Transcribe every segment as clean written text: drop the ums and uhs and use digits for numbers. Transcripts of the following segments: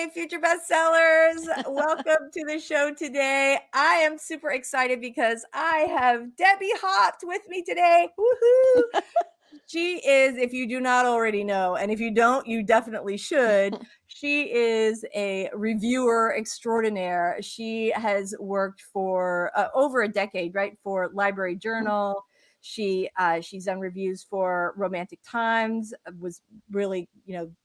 Hey, Future Bestsellers. Welcome to the show today. I am super excited because I have Debbie Haupt with me today. Woohoo! She is, if you do not already know, and if you don't, you definitely should. She is a reviewer extraordinaire. She has worked for over a decade, right, for Library Journal. She's done reviews for Romantic Times, was really,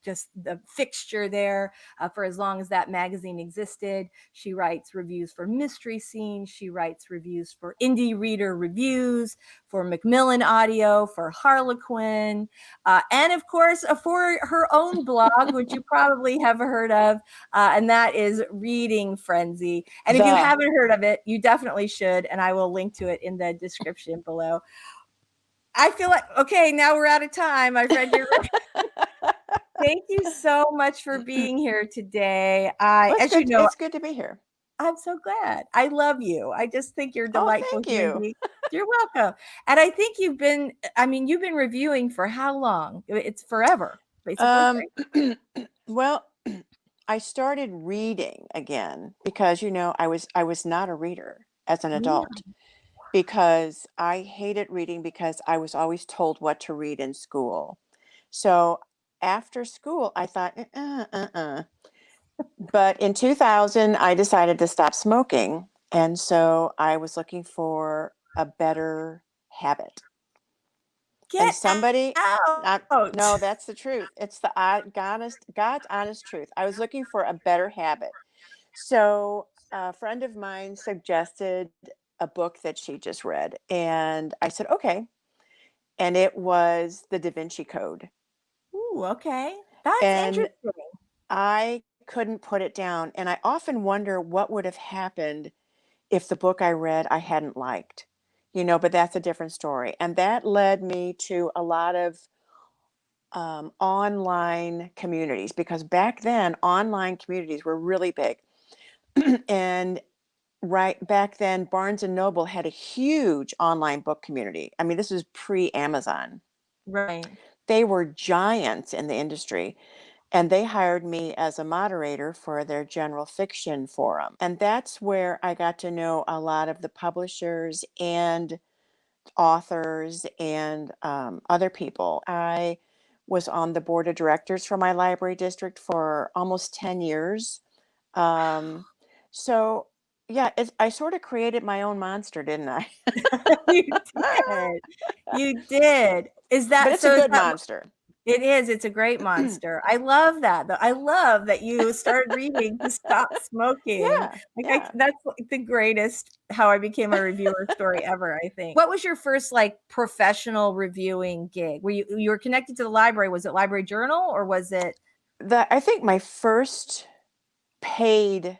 just the fixture there for as long as that magazine existed. She writes reviews for Mystery Scene. She writes reviews for Indie Reader Reviews, for Macmillan Audio, for Harlequin, and of course for her own blog, which you probably have heard of, and that is Reading Frenzy. And if you haven't heard of it, you definitely should, and I will link to it in the description below. I feel like, okay, now we're out of time, my friend. Thank you so much for being here today. It's good to be here. I'm so glad. I love you. I just think you're a Oh, delightful thank human you. being. You're welcome. And I think you've been reviewing for how long? It's forever, basically. Right? Well, I started reading again because I was not a reader as an adult because I hated reading because I was always told what to read in school. So after school, I thought, But in 2000, I decided to stop smoking. And so I was looking for a better habit. And Get somebody, out. no, that's the truth. It's the God's honest truth. I was looking for a better habit. So a friend of mine suggested a book that she just read. And I said, okay. And it was The Da Vinci Code. Ooh, okay. That's And interesting. I couldn't put it down. And I often wonder what would have happened if the book I read I hadn't liked, but that's a different story. And that led me to a lot of online communities because back then online communities were really big. And right back then, Barnes and Noble had a huge online book community. I mean, this is pre-Amazon. Right. They were giants in the industry. And they hired me as a moderator for their general fiction forum. And that's where I got to know a lot of the publishers and authors and other people. I was on the board of directors for my library district for almost 10 years. So, yeah, I sort of created my own monster, didn't I? You did. You did. But it's a good monster. It is. It's a great monster. I love that, though. I love that you started reading to stop smoking. Yeah. That's like the greatest How I Became a Reviewer story ever, I think. What was your first professional reviewing gig? You were connected to the library? Was it Library Journal or was it? I think my first paid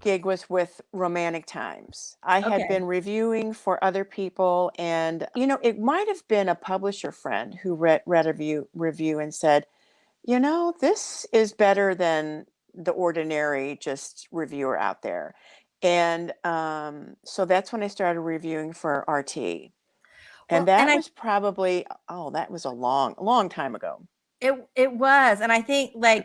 gig was with Romantic Times. I had been reviewing for other people, and it might have been a publisher friend who read a review and said, this is better than the ordinary just reviewer out there. And so that's when I started reviewing for RT. And that was probably, that was a long time ago. It was, and I think I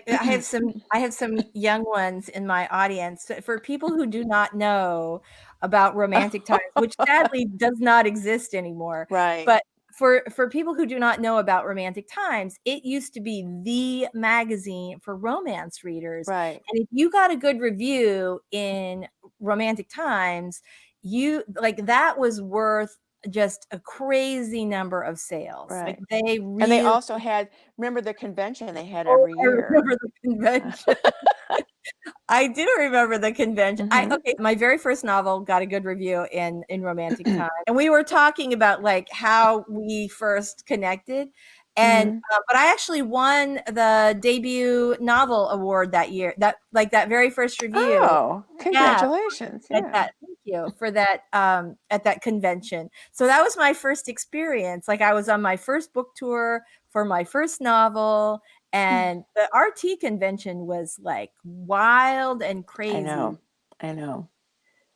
have some young ones in my audience. For people who do not know about Romantic Times, which sadly does not exist anymore, Right. but for people who do not know about Romantic Times, it used to be the magazine for romance readers. Right. And if you got a good review in Romantic Times, that was worth just a crazy number of sales. Right. And they also had, remember the convention they had every I year. remember the convention. I do remember the convention. My very first novel got a good review in Romantic Times, and we were talking about how we first connected. And but I actually won the debut novel award that year. That very first review. Oh, congratulations! Thank you for that at that convention. So that was my first experience. I was on my first book tour for my first novel, and the RT convention was wild and crazy. I know.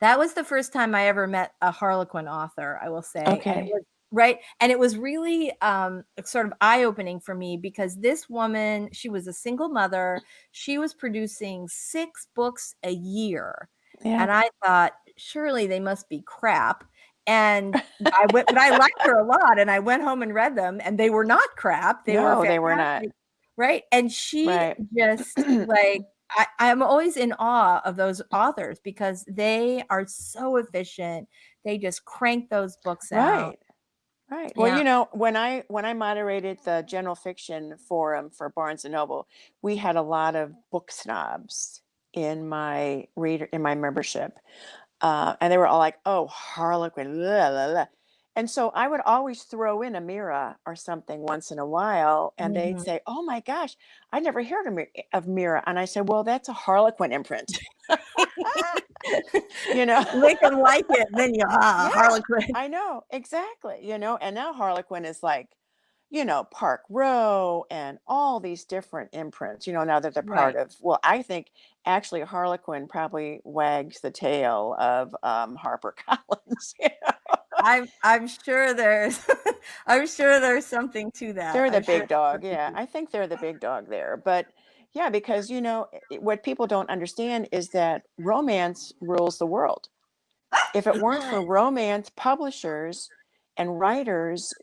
That was the first time I ever met a Harlequin author, I will say. Okay. And it Right. And it was really sort of eye-opening for me because this woman, she was a single mother. She was producing 6 books a year. Yeah. And I thought, surely they must be crap. And I went, but I liked her a lot. And I went home and read them, and they were not crap. They were No, they were not. fantastic. Right. And she Right. just like, I'm always in awe of those authors because they are so efficient. They just crank those books out. Right. Right. Well, Yeah. when I moderated the general fiction forum for Barnes and Noble, we had a lot of book snobs in my membership. And they were all like, "Oh, Harlequin." Blah, blah, blah." And so I would always throw in a Mira or something once in a while, and they'd Mhm. say, "Oh my gosh, I never heard of Mira." And I said, "Well, that's a Harlequin imprint." you know? Make them like it, then you Yeah, Harlequin. I know, exactly, and now Harlequin is like, Park Row and all these different imprints, now that they're part Right. of, well, I think actually Harlequin probably wags the tail of Harper Collins. I'm sure there's I'm sure there's something to that. They're the I'm sure big there's dog. something Yeah, to I think they're the big dog there. But yeah, because what people don't understand is that romance rules the world. If it it weren't for does. romance publishers and writers,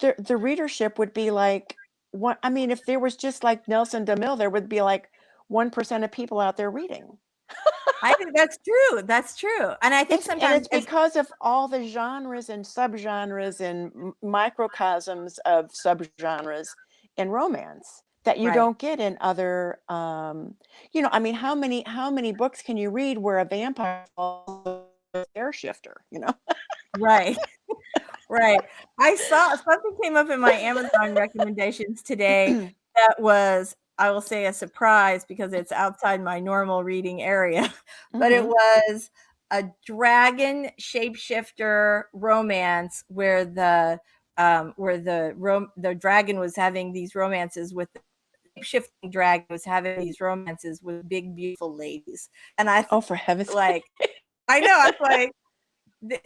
the readership would be like what I mean, if there was just like Nelson DeMille, there would be like 1% of people out there reading. I think that's true. That's true. And I think It's sometimes as because of all the genres and subgenres and microcosms of subgenres in romance that you right. don't get in other I mean, how many books can you read where a vampire falls a air shifter, Right. Right. I saw something came up in my Amazon recommendations today that was, I will say, a surprise because it's outside my normal reading area, but it Mhm. was a dragon shapeshifter romance where the dragon was having these romances with the shifting dragon was having these romances with big beautiful ladies. And I thought, Oh, for heaven's like, I know, I was like,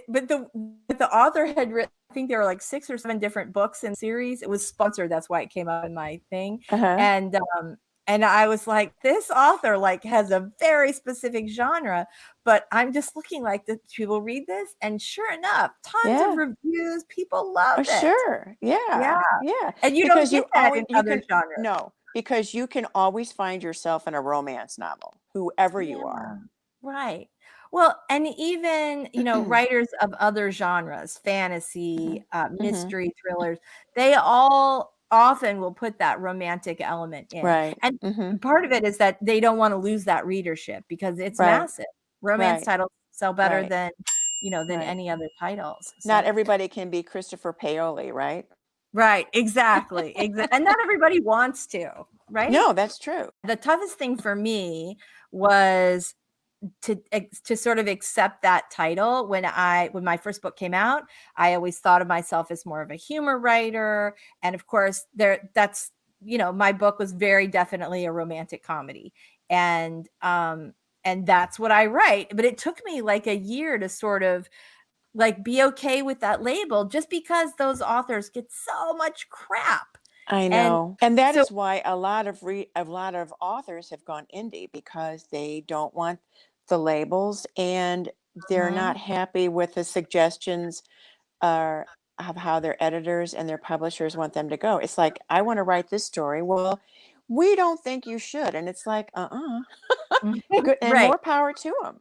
but the author had written, I think there were like 6 or 7 different books in the series. It was sponsored, that's why it came up in my thing. Uh-huh. And I was like, this author like has a very specific genre, but I'm just looking like, the people read this? And sure enough, tons of Yeah. reviews, people love Oh, it. sure. Yeah. Yeah. Yeah. And you don't Because get you that always in you other can genres. no, because you can always find yourself in a romance novel, whoever you are. Yeah, right. Well, and even, writers of other genres, fantasy, Mhm. Mhm. mystery, thrillers, they all often will put that romantic element in. Right. And Mhm. part of it is that they don't wanna lose that readership because it's Right. massive. Romance Right. titles sell better Right. than Right. any other titles. Not So everybody can be Christopher Paoli, right? right, exactly, and not everybody wants to, right? No, that's true. The toughest thing for me was to sort of accept that title. When my first book came out, I always thought of myself as more of a humor writer, and of course my book was very definitely a romantic comedy, and that's what I write. But it took me like a year to sort of like be okay with that label, just because those authors get so much crap. I And know. And that so is why a lot of authors have gone indie because they don't want the labels and they're not Mhm. happy with the suggestions are of how their editors and their publishers want them to go. It's like, I want to write this story. Well, we don't think you should. And it's like, good and Right, more power to them.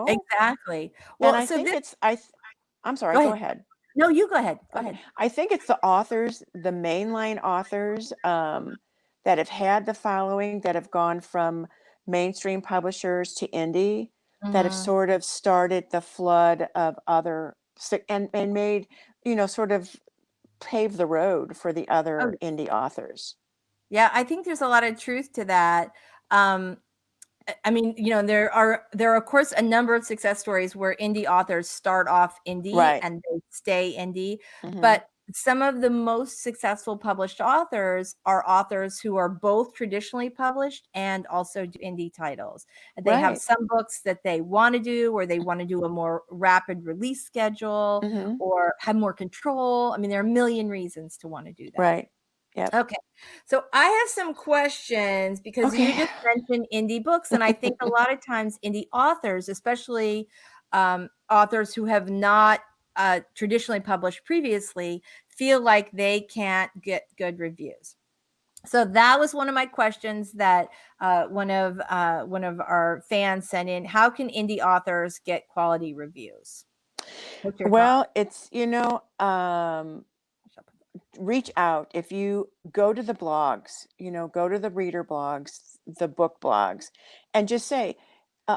exactly. And Well, I so think this I'm sorry, go go ahead. ahead. No, you go ahead. Go Okay. ahead. I think it's the authors, the mainline authors, that have had the following, that have gone from mainstream publishers to indie, that have Mhm. sort of started the flood of and made, sort of pave the road for the Oh, other indie authors. yeah, I think there's a lot of truth to that. Um, I mean, there are of course a number of success stories where indie authors start off indie Right. and they stay indie, Hmm. but some of the most successful published authors are authors who are both traditionally published and also do indie titles. They have Right. some books that they want to do, or they want to do a more rapid release schedule, Mhm. or have more control. I mean, there are a million reasons to want to do that. Right. Yep. Okay. So I have some questions because you Okay. just mentioned indie books. And I think a lot of times indie authors, especially authors who have not traditionally published previously, feel like they can't get good reviews. So that was one of my questions that one of our fans sent in. How can indie authors get quality reviews? What's your thought? Well, it's, reach out. If you go to the blogs, go to the reader blogs, the book blogs, and just say,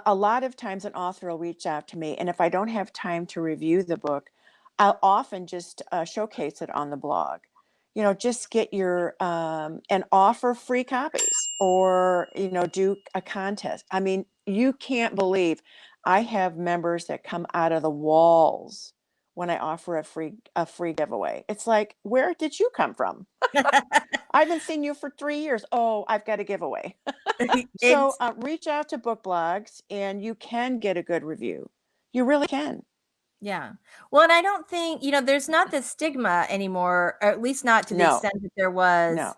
a lot of times an author will reach out to me. And if I don't have time to review the book, I'll often just showcase it on the blog. Just get and offer free copies, or, do a contest. I mean, you can't believe I have members that come out of the walls when I offer a free giveaway. It's like, where did you come from? I haven't seen you for 3 years. Oh, I've got a giveaway. So It's reach out to book blogs, and you can get a good review. You really can. Yeah. Well, and I don't think, there's not this stigma anymore, or at least not to the No, extent that there was. no,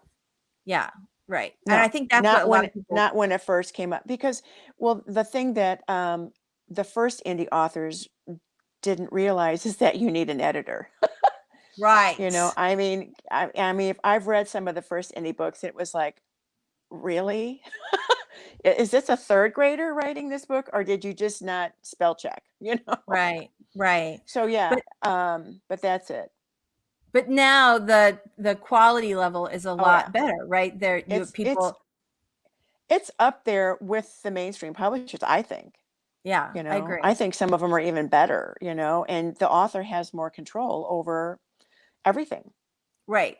Yeah, right. And I no, think that's what a lot of people. not when it first came up. Because, well, the thing that the first indie authors didn't realize is that you need an editor. Right. I mean, if I've read some of the first indie books, it was like, really? Is this a third grader writing this book, or did you just not spell check? Right. Right. So yeah, But but that's it. but now the quality level is a Oh yeah, lot better, right? There you it's it's people. it's up there with the mainstream publishers, I think. Yeah, I I agree. think some of them are even better, and the author has more control over everything. Right.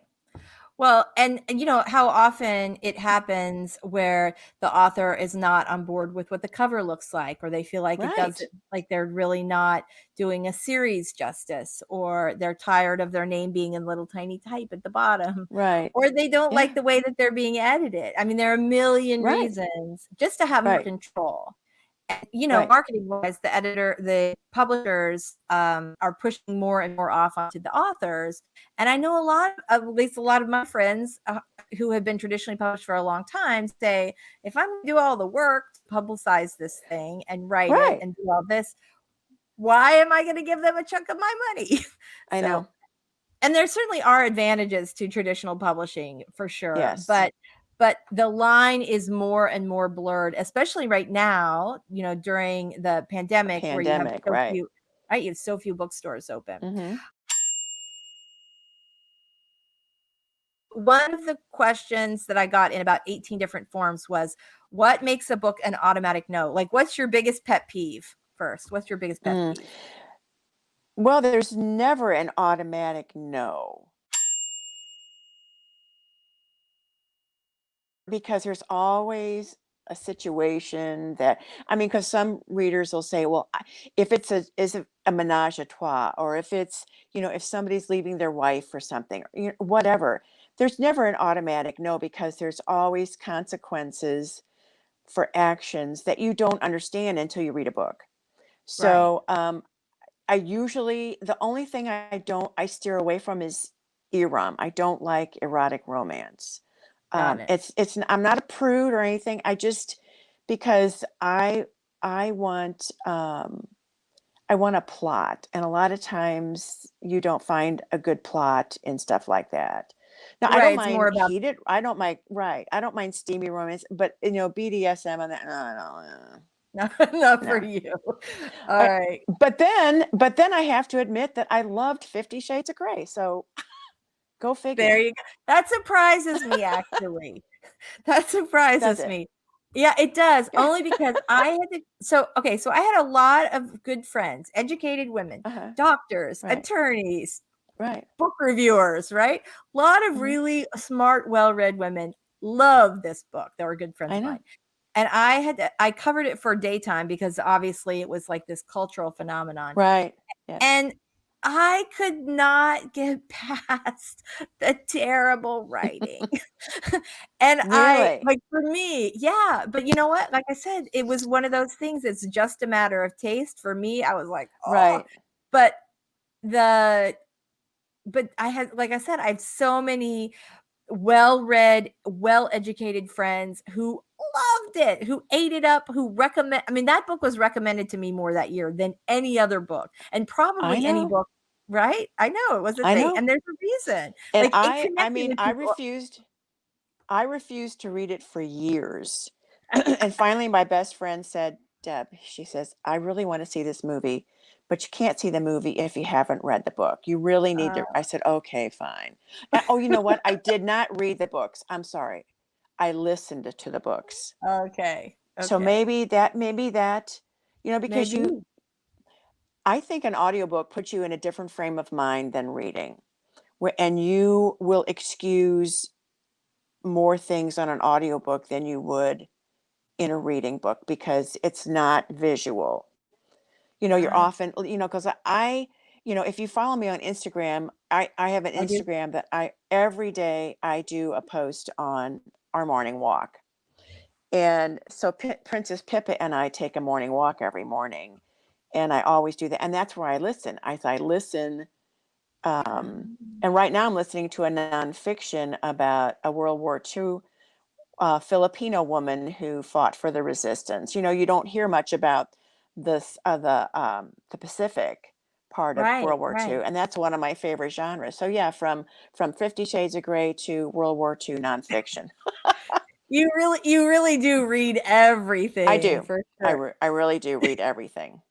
Well, and you know how often it happens where the author is not on board with what the cover looks like, or they feel like it Right, doesn't, like they're really not doing a series justice, or they're tired of their name being in little tiny type at the bottom, right. or they don't like Yeah, the way that they're being edited. I mean, there are a million right, reasons just to have more right, control. right, Marketing wise, the publishers are pushing more and more off onto the authors. And I know at least a lot of my friends who have been traditionally published for a long time say, if I'm going to do all the work to publicize this thing and write it right. and do all this, why am I going to give them a chunk of my money? I So, know. and there certainly are advantages to traditional publishing for sure, Yes. but the line is more and more blurred, especially right now, during the A pandemic where you have pandemic, so right. few, right? You have so few bookstores open. Mhm. One of the questions that I got in about 18 different forms was, what makes a book an automatic no? Like, what's your biggest pet peeve first? What's your biggest pet Mm. peeve? Well, there's never an automatic no, because there's always a situation that, I mean, because some readers will say, well, if it's a menage a trois, or if it's, if somebody's leaving their wife or something, or, whatever, there's never an automatic no, because there's always consequences for actions that you don't understand until you read a book. Right. So, the only thing I steer away from is erom. I don't like erotic romance. Got it. I'm not a prude or anything. Because I want a plot, and a lot of times you don't find a good plot in stuff like that. Now, I don't Right. It's more mind about, heated. I don't mind, right. I don't mind steamy romance, but BDSM and that, no, not for no. you. All I right. but then I have to admit that I loved 50 Shades of Grey, so go There figure. you go. That surprises me, actually. That Does surprises it? me. Yeah, it does, only because I had to okay, so I had a lot of good friends, educated women, Uh-huh. doctors, Right. attorneys, Right. book reviewers, right? A lot of Mhm. really smart, well-read women loved this book. They were good friends I of mine. know. And I covered it for daytime because obviously it was like this cultural phenomenon. Right. Yes. And I could not get past the terrible writing. And Really? like, for me, yeah, but you know what? Like I said, it was one of those things, it's just a matter of taste. For me, I was like, "Oh," Right. but the but I had, like I said, I have so many well-read, well-educated friends who loved it, who ate it up, who recommend I mean, that book was recommended to me more that year than any other book, and I probably any know. book, right? I know, it was a I thing, know. and there's a reason. And Like, it I connected mean, with people. I refused to read it for years. And finally, my best friend said, Deb, she says, I really want to see this movie, but you can't see the movie if you haven't read the book. You really need Uh, to. I said, okay, fine. Oh, you know what? I did not read the books. I'm sorry. I listened to the books. okay, So okay. maybe that, because Maybe. I think an audiobook puts you in a different frame of mind than reading, and you will excuse more things on an audiobook than you would in a reading book because it's not visual. You're I often, because if you follow me on Instagram, I have an I do. Instagram that every day I do a post on our morning walk. And so Princess Pippa and I take a morning walk every morning. And I always do that. And that's where I listen. I listen. And right now I'm listening to a nonfiction about a World War II Filipino woman who fought for the resistance. You don't hear much about the Pacific part of Right, World War II, right. and that's one of my favorite genres. So yeah, from 50 Shades of Grey to World War II nonfiction. You really do read I everything, do. for sure. I really do read everything.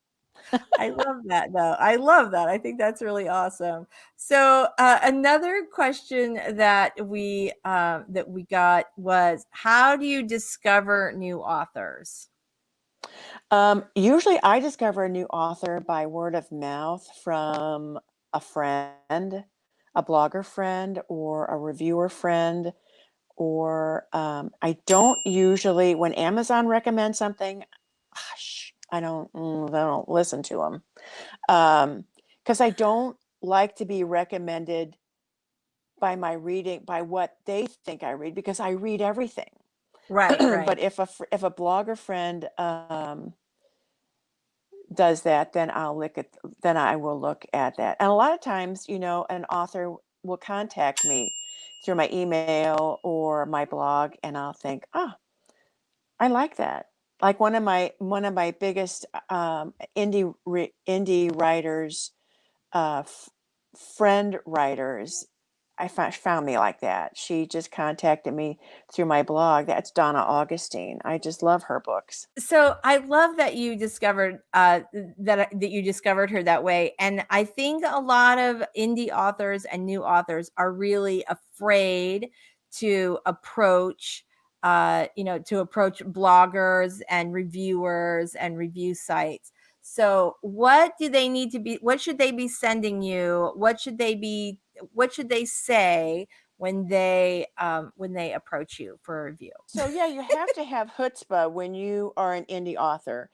I love that, though. I love that. I think that's really awesome. So, another question that we got was, how do you discover new authors? Usually I discover a new author by word of mouth from a friend, a blogger friend, or a reviewer friend. Or I don't usually, when Amazon recommends something, I don't listen to them. Because I don't like to be recommended by my reading, by what they think I read, because I read everything. Right, right. But if a blogger friend does that, then I will look at that. And a lot of times, an author will contact me through my email or my blog, and I'll think, I like that. Like one of my biggest indie writers, friend writers, found me like that. She just contacted me through my blog. That's Donna Augustine. I just love her books. So I love that you discovered that you discovered her that way, and I think a lot of indie authors and new authors are really afraid to approach, to approach bloggers and reviewers and review sites. So what do they need to be? What should they be sending you? What should they be? What should they say when they approach you for a review? So yeah, you have to have chutzpah when you are an indie author,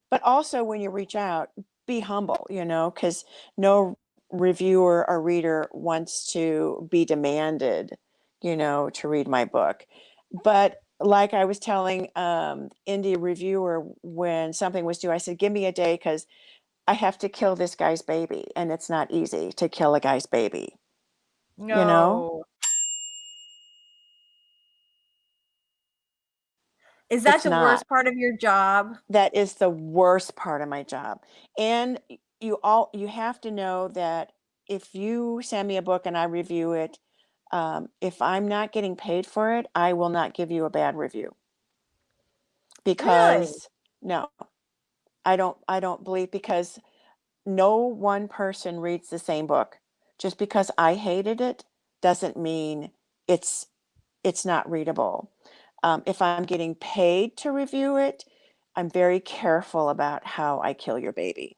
but also when you reach out, be humble, because no reviewer or reader wants to be demanded, to read my book. But like I was telling indie reviewer when something was due, I said, give me a day because I have to kill this guy's baby, and it's not easy to kill a guy's baby, you know? No. Is that It's the not. worst part of your job? That is the worst part of my job. And you have to know that if you send me a book and I review it, if I'm not getting paid for it, I will not give you a bad review Really? because no, I don't believe because no one person reads the same book. Just because I hated it doesn't mean it's it's not readable. If I'm getting paid to review it, I'm very careful about how I kill your baby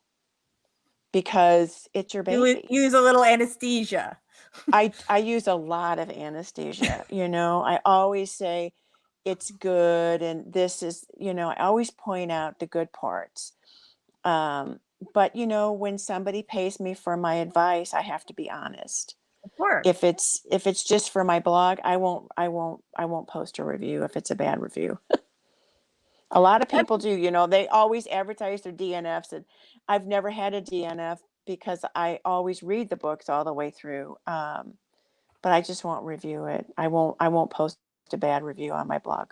because it's your You baby. use a little anesthesia. I use a lot of anesthesia. I always say it's good and this is, I always point out the good parts. but when somebody pays me for my advice, I have to be honest. Of course. If it's just for my blog, I won't post a review if it's a bad review. A lot of That's people do, they always advertise their DNFs, and I've never had a DNF because I always read the books all the way through. But I just won't review it. I won't post a bad review on my blog.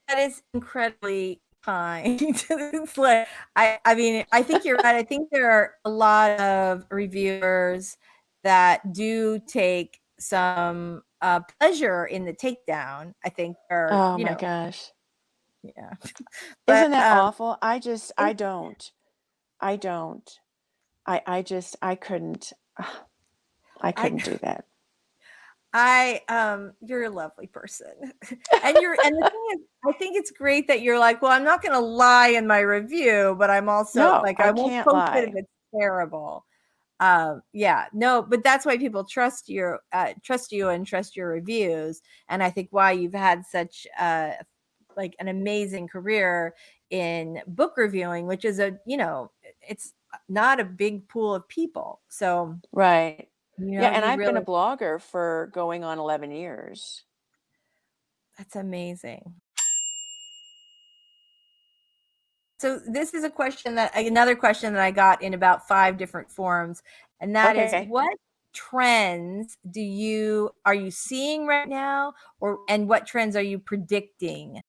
That is incredibly kind. It's like I mean, I think you're right. I think there are a lot of reviewers that do take some pleasure in the takedown. I think are, Oh my gosh. yeah. But Isn't that awful? I it, don't. I don't. I couldn't. I I couldn't do that. you're a lovely person. And the thing is, I think it's great that you're like, well, I'm not gonna lie in my review, but I'm also No, like, I I won't can't post it if lie. it's terrible. Yeah, no, but that's why people trust you and trust your reviews. And I think why you've had such like an amazing career in book reviewing, which is it's not a big pool of people. So, Right. Yeah, and you I've been a really, blogger for going on 11 years. that's amazing. So this is another question that I got in about 5 different forums, and that is, Okay. what trends are you seeing right now, and what trends are you predicting